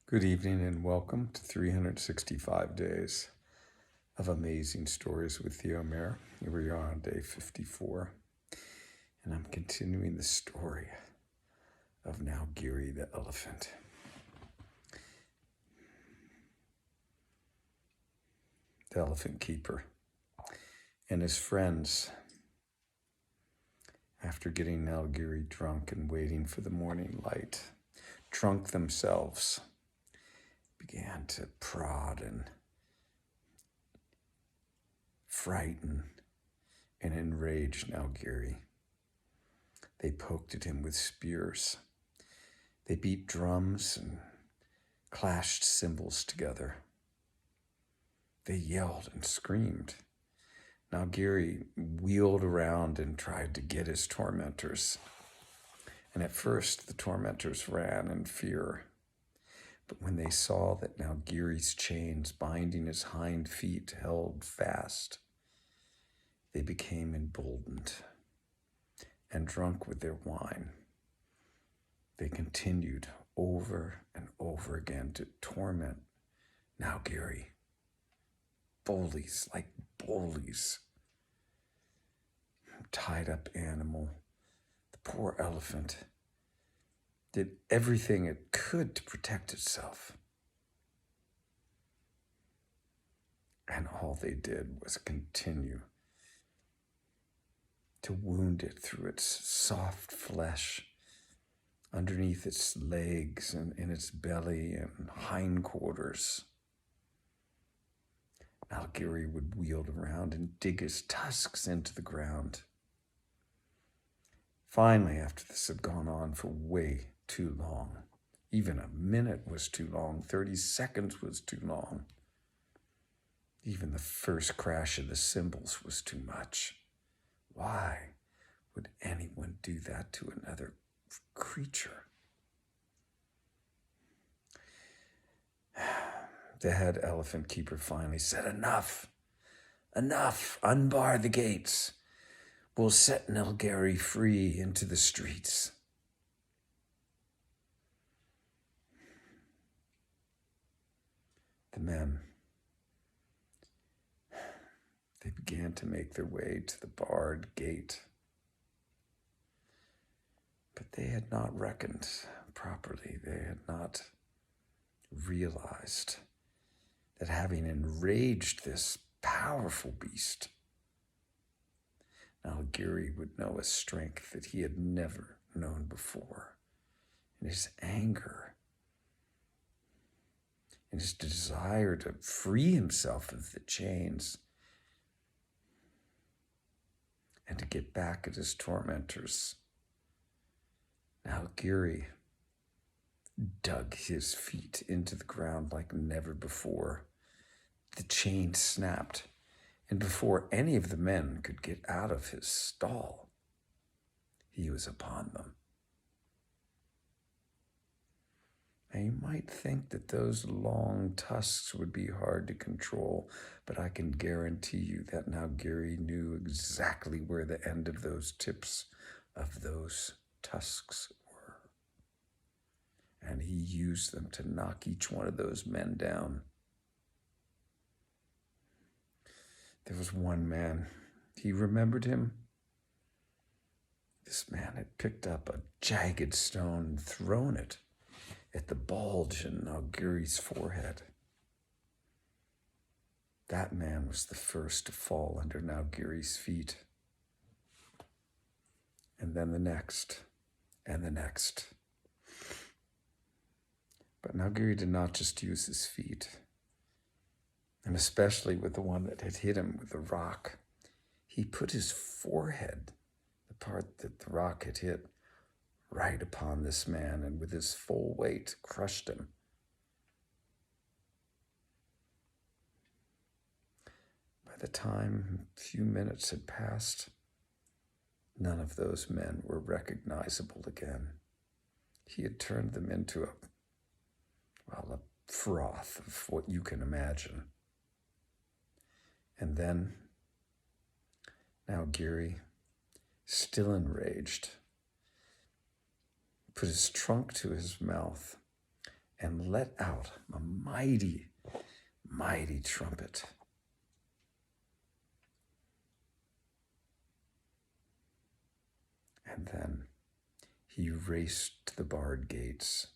Good evening and welcome to 365 Days of Amazing Stories with Theo Mayer. Here we are on day 54, and I'm continuing the story of Nalagiri the Elephant. The elephant keeper and his friends, after getting Nalagiri drunk and waiting for the morning light, drunk themselves, began to prod and frighten and enrage Nalagiri. They poked at him with spears. They beat drums and clashed cymbals together. They yelled and screamed. Nalagiri wheeled around and tried to get his tormentors. And at first, the tormentors ran in fear. But when they saw that Nalagiri's chains binding his hind feet held fast, they became emboldened, and drunk with their wine, they continued over and over again to torment Nalagiri. Bullies like bullies. Tied up animal, the poor elephant, did everything it could to protect itself. And all they did was continue to wound it through its soft flesh, underneath its legs and in its belly and hindquarters. Nalagiri would wheel around and dig his tusks into the ground. Finally, after this had gone on for way too long, even a minute was too long, 30 seconds was too long, even the first crash of the cymbals was too much. Why would anyone do that to another creature? The head elephant keeper finally said, Enough, unbar the gates. We'll set Nalagiri free into the streets. The men, they began to make their way to the barred gate. But they had not reckoned properly. They had not realized that having enraged this powerful beast, Nalagiri would know a strength that he had never known before. And his anger, and his desire to free himself of the chains and to get back at his tormentors. Nalagiri dug his feet into the ground like never before. The chain snapped, and before any of the men could get out of his stall, he was upon them. Now you might think that those long tusks would be hard to control, but I can guarantee you that Nalagiri knew exactly where the end of those tips of those tusks were. And he used them to knock each one of those men down. There was one man. He remembered him. This man had picked up a jagged stone and thrown it at the bulge in Nalagiri's forehead. That man was the first to fall under Nalagiri's feet. And then the next, and the next. But Nalagiri did not just use his feet, and especially with the one that had hit him with the rock. He put his forehead, the part that the rock had hit, right upon this man, and with his full weight crushed him. By the time a few minutes had passed, none of those men were recognizable again. He had turned them into a froth of what you can imagine. And then Nalagiri, still enraged, put his trunk to his mouth and let out a mighty, mighty trumpet. And then he raced to the barred gates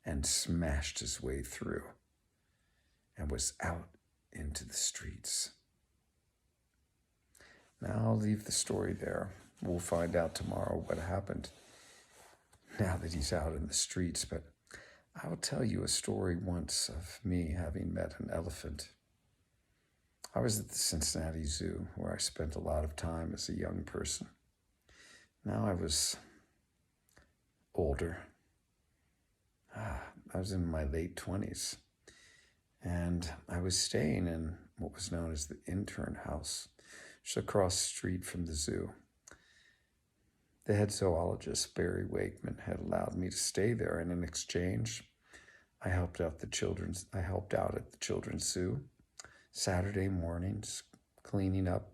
and smashed his way through and was out into the streets. Now I'll leave the story there. We'll find out tomorrow what happened now that he's out in the streets, but I'll tell you a story once of me having met an elephant. I was at the Cincinnati Zoo, where I spent a lot of time as a young person. Now I was older. I was in my late 20s, and I was staying in what was known as the intern house, just across the street from the zoo. The head zoologist, Barry Wakeman, had allowed me to stay there, and in exchange, I helped out at the children's zoo Saturday mornings, cleaning up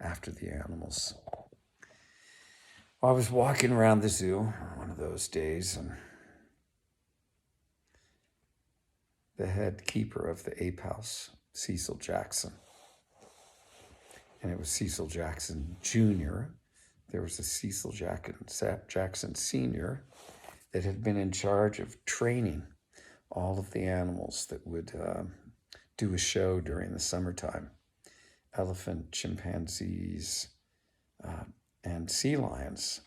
after the animals. I was walking around the zoo one of those days, and the head keeper of the ape house, Cecil Jackson, and it was Cecil Jackson Jr., there was a Cecil Jackson Sr. that had been in charge of training all of the animals that would do a show during the summertime. Elephant, chimpanzees, and sea lions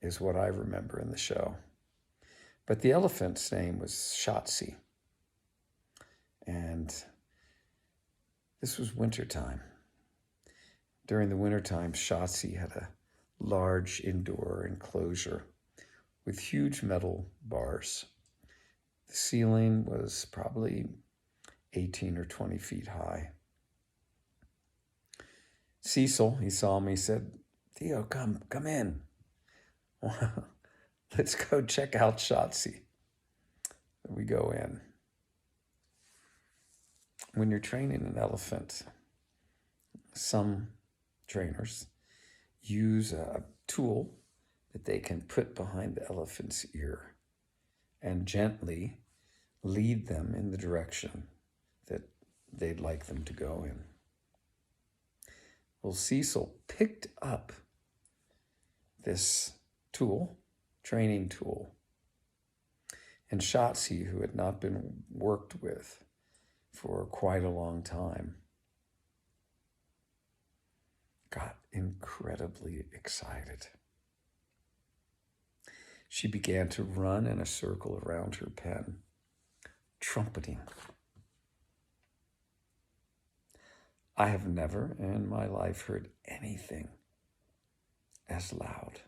is what I remember in the show. But the elephant's name was Shotzi. And this was wintertime. During the wintertime, Shotzi had a large indoor enclosure with huge metal bars. The ceiling was probably 18 or 20 feet high. Cecil, he saw me, said, "Theo, come in. Let's go check out Shotzi." We go in. When you're training an elephant, some trainers use a tool that they can put behind the elephant's ear and gently lead them in the direction that they'd like them to go in. Well, Cecil picked up this tool, training tool, and Shotzi, who had not been worked with for quite a long time, got incredibly excited. She began to run in a circle around her pen, trumpeting. I have never in my life heard anything as loud,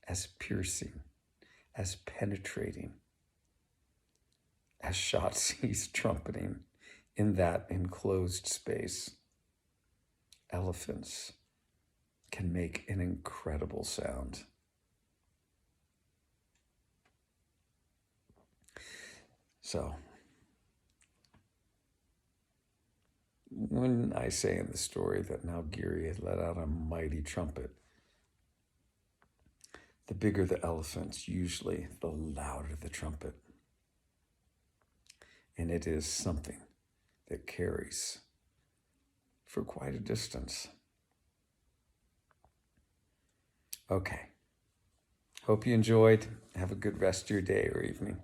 as piercing, as penetrating as Shotzi's trumpeting in that enclosed space. Elephants can make an incredible sound. So, when I say in the story that Nalagiri had let out a mighty trumpet, the bigger the elephants, usually the louder the trumpet. And it is something that carries for quite a distance. Okay. Hope you enjoyed. Have a good rest of your day or evening.